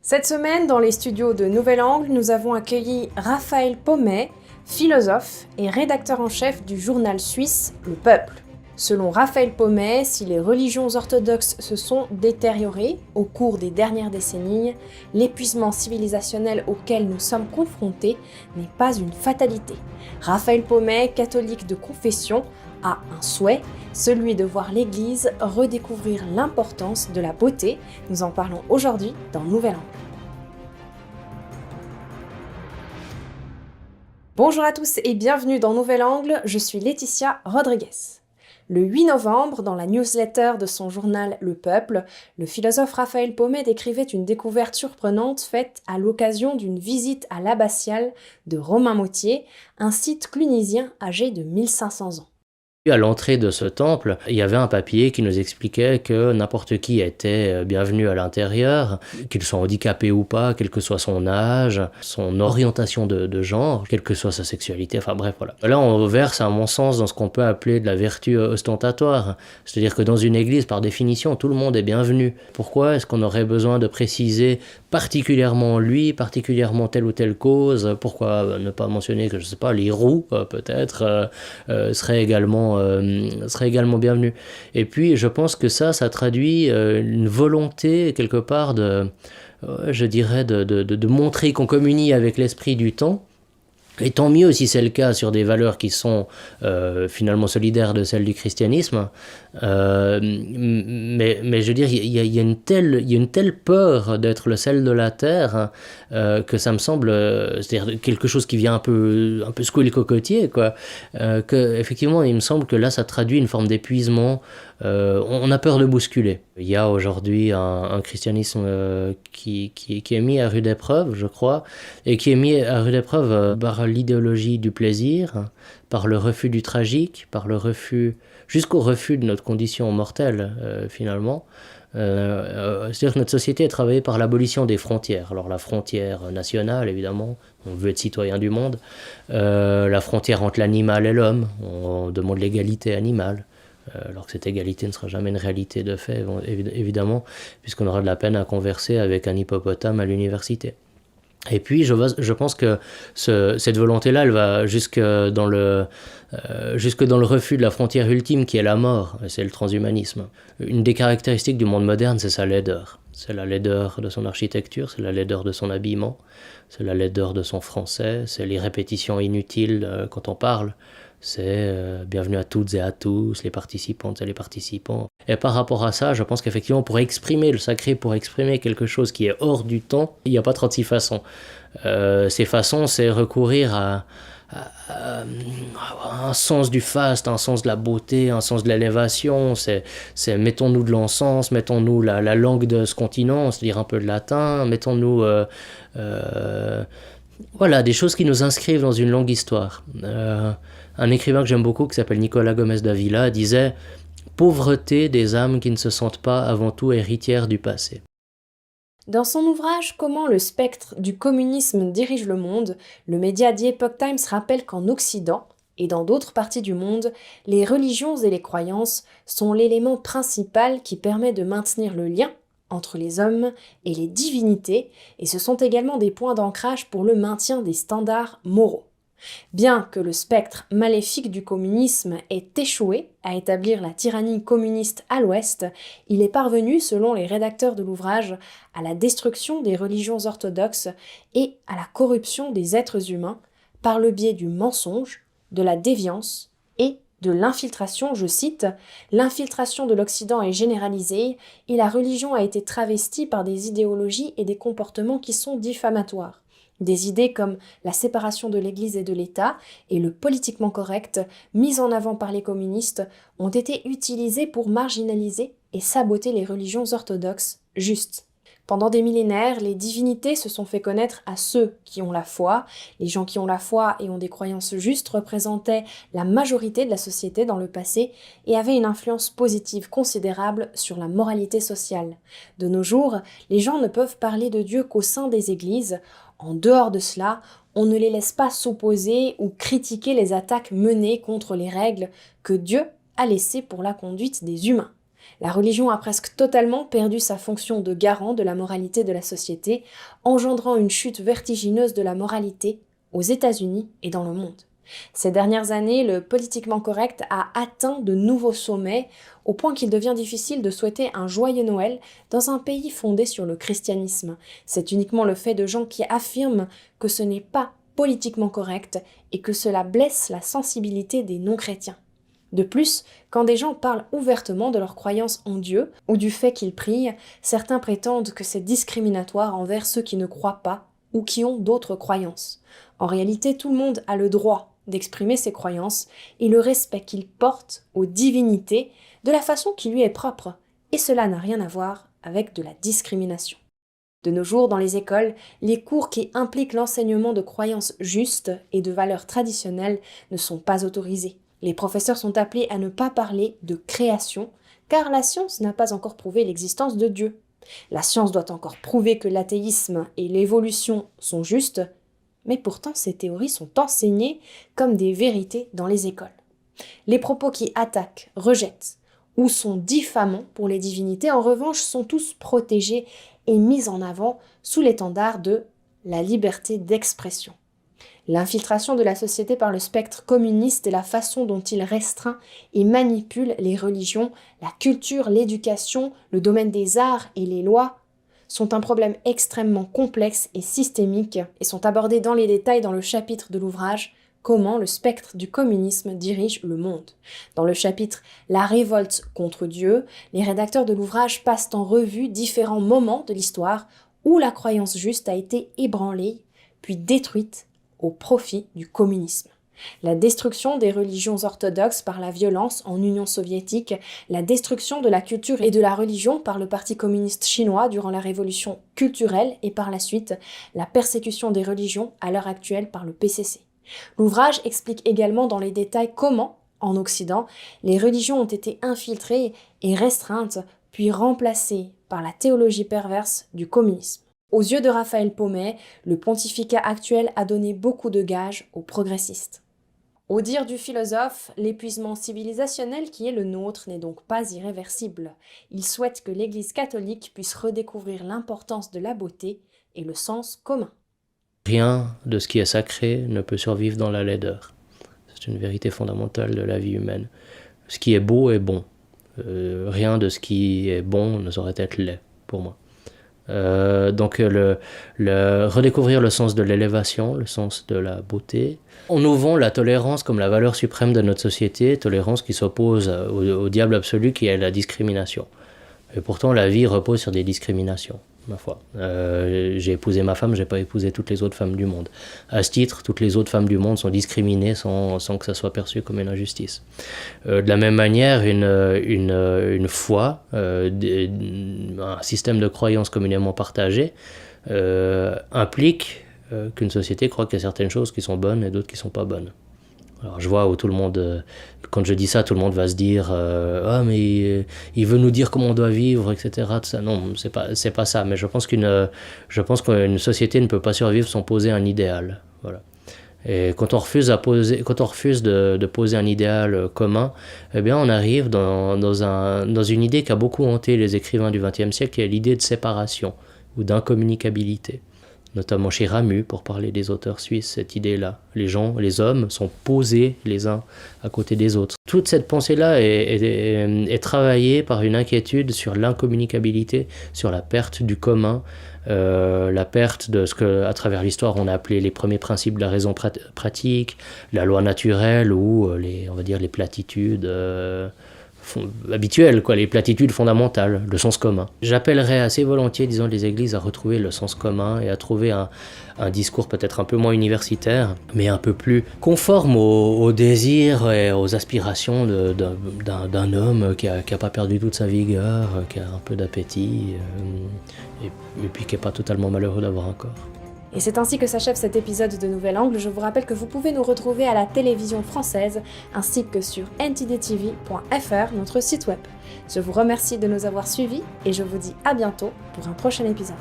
Cette semaine, dans les studios de Nouvel Angle, nous avons accueilli Raphaël Pomey, philosophe et rédacteur en chef du journal suisse Le Peuple. Selon Raphaël Pomey, si les religions orthodoxes se sont détériorées au cours des dernières décennies, l'épuisement civilisationnel auquel nous sommes confrontés n'est pas une fatalité. Raphaël Pomey, catholique de confession, a un souhait, celui de voir l'Église redécouvrir l'importance de la beauté. Nous en parlons aujourd'hui dans Nouvel Angle. Bonjour à tous et bienvenue dans Nouvel Angle, je suis Laetitia Rodriguez. Le 8 novembre, dans la newsletter de son journal Le Peuple, le philosophe Raphaël Pomey décrivait une découverte surprenante faite à l'occasion d'une visite à l'abbatiale de Romainmôtier, un site clunisien âgé de 1500 ans. À l'entrée de ce temple, il y avait un papier qui nous expliquait que n'importe qui était bienvenu à l'intérieur, qu'il soit handicapé ou pas, quel que soit son âge, son orientation de genre, quelle que soit sa sexualité, enfin bref, voilà. Là, on verse, à mon sens, dans ce qu'on peut appeler de la vertu ostentatoire. C'est-à-dire que dans une église, par définition, tout le monde est bienvenu. Pourquoi est-ce qu'on aurait besoin de préciser particulièrement lui, particulièrement telle ou telle cause? Pourquoi ne pas mentionner que, je sais pas, les roux, peut-être, seraient également bienvenu. Et puis je pense que ça traduit une volonté quelque part je dirais de montrer qu'on communie avec l'esprit du temps. Et tant mieux si c'est le cas sur des valeurs qui sont finalement solidaires de celles du christianisme. Mais je veux dire, il y a une telle peur d'être le sel de la terre que ça me semble, c'est-à-dire quelque chose qui vient un peu secouer le cocotier, quoi. Que effectivement, il me semble que là, ça traduit une forme d'épuisement. On a peur de bousculer. Il y a aujourd'hui un christianisme qui est mis à rude épreuve, je crois, et qui est mis à rude épreuve par l'idéologie du plaisir, par le refus du tragique, jusqu'au refus de notre condition mortelle, finalement. C'est-à-dire que notre société est travaillée par l'abolition des frontières. Alors la frontière nationale, évidemment, on veut être citoyen du monde. La frontière entre l'animal et l'homme, on demande l'égalité animale. Alors que cette égalité ne sera jamais une réalité de fait, évidemment, puisqu'on aura de la peine à converser avec un hippopotame à l'université. Et puis je pense que cette volonté-là, elle va jusque dans le refus de la frontière ultime qui est la mort, c'est le transhumanisme. Une des caractéristiques du monde moderne, c'est sa laideur. C'est la laideur de son architecture, c'est la laideur de son habillement, c'est la laideur de son français, c'est les répétitions inutiles quand on parle. C'est bienvenue à toutes et à tous, les participantes et les participants. Et par rapport à ça, je pense qu'effectivement, pour exprimer le sacré, pour exprimer quelque chose qui est hors du temps, il n'y a pas 36 façons. Ces façons, c'est recourir à un sens du faste, un sens de la beauté, un sens de l'élévation. C'est mettons-nous de l'encens, mettons-nous la langue de ce continent, c'est-à-dire un peu de latin, mettons-nous... voilà, des choses qui nous inscrivent dans une longue histoire. Un écrivain que j'aime beaucoup, qui s'appelle Nicolas Gomez Davila, disait « Pauvreté des âmes qui ne se sentent pas avant tout héritières du passé ». Dans son ouvrage « Comment le spectre du communisme dirige le monde », le média The Epoch Times rappelle qu'en Occident, et dans d'autres parties du monde, les religions et les croyances sont l'élément principal qui permet de maintenir le lien entre les hommes et les divinités, et ce sont également des points d'ancrage pour le maintien des standards moraux. Bien que le spectre maléfique du communisme ait échoué à établir la tyrannie communiste à l'Ouest, il est parvenu, selon les rédacteurs de l'ouvrage, à la destruction des religions orthodoxes et à la corruption des êtres humains par le biais du mensonge, de la déviance et de l'infiltration, je cite, « L'infiltration de l'Occident est généralisée et la religion a été travestie par des idéologies et des comportements qui sont diffamatoires. Des idées comme la séparation de l'Église et de l'État et le politiquement correct, mis en avant par les communistes, ont été utilisées pour marginaliser et saboter les religions orthodoxes justes. Pendant des millénaires, les divinités se sont fait connaître à ceux qui ont la foi. Les gens qui ont la foi et ont des croyances justes représentaient la majorité de la société dans le passé et avaient une influence positive considérable sur la moralité sociale. De nos jours, les gens ne peuvent parler de Dieu qu'au sein des églises. En dehors de cela, on ne les laisse pas s'opposer ou critiquer les attaques menées contre les règles que Dieu a laissées pour la conduite des humains. La religion a presque totalement perdu sa fonction de garant de la moralité de la société, engendrant une chute vertigineuse de la moralité aux États-Unis et dans le monde. Ces dernières années, le politiquement correct a atteint de nouveaux sommets, au point qu'il devient difficile de souhaiter un joyeux Noël dans un pays fondé sur le christianisme. C'est uniquement le fait de gens qui affirment que ce n'est pas politiquement correct et que cela blesse la sensibilité des non-chrétiens. De plus, quand des gens parlent ouvertement de leur croyance en Dieu ou du fait qu'ils prient, certains prétendent que c'est discriminatoire envers ceux qui ne croient pas ou qui ont d'autres croyances. En réalité, tout le monde a le droit d'exprimer ses croyances et le respect qu'il porte aux divinités de la façon qui lui est propre, et cela n'a rien à voir avec de la discrimination. De nos jours, dans les écoles, les cours qui impliquent l'enseignement de croyances justes et de valeurs traditionnelles ne sont pas autorisés. Les professeurs sont appelés à ne pas parler de création, car la science n'a pas encore prouvé l'existence de Dieu. La science doit encore prouver que l'athéisme et l'évolution sont justes, mais pourtant ces théories sont enseignées comme des vérités dans les écoles. Les propos qui attaquent, rejettent ou sont diffamants pour les divinités, en revanche, sont tous protégés et mis en avant sous l'étendard de la liberté d'expression. L'infiltration de la société par le spectre communiste et la façon dont il restreint et manipule les religions, la culture, l'éducation, le domaine des arts et les lois sont un problème extrêmement complexe et systémique et sont abordés dans les détails dans le chapitre de l'ouvrage « Comment le spectre du communisme dirige le monde ». Dans le chapitre « La révolte contre Dieu », les rédacteurs de l'ouvrage passent en revue différents moments de l'histoire où la croyance juste a été ébranlée, puis détruite au profit du communisme. La destruction des religions orthodoxes par la violence en Union soviétique, la destruction de la culture et de la religion par le Parti communiste chinois durant la révolution culturelle et par la suite la persécution des religions à l'heure actuelle par le PCC. L'ouvrage explique également dans les détails comment, en Occident, les religions ont été infiltrées et restreintes, puis remplacées par la théologie perverse du communisme. Aux yeux de Raphaël Pomey, le pontificat actuel a donné beaucoup de gages aux progressistes. Au dire du philosophe, l'épuisement civilisationnel qui est le nôtre n'est donc pas irréversible. Il souhaite que l'Église catholique puisse redécouvrir l'importance de la beauté et le sens commun. Rien de ce qui est sacré ne peut survivre dans la laideur. C'est une vérité fondamentale de la vie humaine. Ce qui est beau est bon. Rien de ce qui est bon ne saurait être laid, pour moi. Donc redécouvrir le sens de l'élévation, le sens de la beauté. On nous vend la tolérance comme la valeur suprême de notre société, tolérance qui s'oppose au diable absolu qui est la discrimination. Et pourtant la vie repose sur des discriminations, ma foi. J'ai épousé ma femme, j'ai pas épousé toutes les autres femmes du monde. À ce titre, toutes les autres femmes du monde sont discriminées sans que ça soit perçu comme une injustice. De la même manière, une foi, un système de croyances communément partagé, implique qu'une société croit qu'il y a certaines choses qui sont bonnes et d'autres qui sont pas bonnes. Alors je vois où tout le monde, quand je dis ça, tout le monde va se dire ah mais il veut nous dire comment on doit vivre, etc. Tout ça. Non, c'est pas ça. Mais je pense qu'une société ne peut pas survivre sans poser un idéal. Voilà. Et quand on refuse de poser un idéal commun, eh bien on arrive dans une idée qui a beaucoup hanté les écrivains du XXe siècle, qui est l'idée de séparation ou d'incommunicabilité. Notamment chez Ramu, pour parler des auteurs suisses, cette idée-là. Les hommes sont posés les uns à côté des autres. Toute cette pensée-là est travaillée par une inquiétude sur l'incommunicabilité, sur la perte du commun, la perte de ce que, à travers l'histoire, on a appelé les premiers principes de la raison pratique, la loi naturelle ou on va dire les platitudes habituelles, les platitudes fondamentales, le sens commun. J'appellerais assez volontiers, disons, les églises à retrouver le sens commun et à trouver un discours peut-être un peu moins universitaire, mais un peu plus conforme aux désirs et aux aspirations d'un homme qui a pas perdu toute sa vigueur, qui a un peu d'appétit, et puis qui n'est pas totalement malheureux d'avoir un corps. Et c'est ainsi que s'achève cet épisode de Nouvel Angle. Je vous rappelle que vous pouvez nous retrouver à la télévision française, ainsi que sur ntdtv.fr, notre site web. Je vous remercie de nous avoir suivis et je vous dis à bientôt pour un prochain épisode.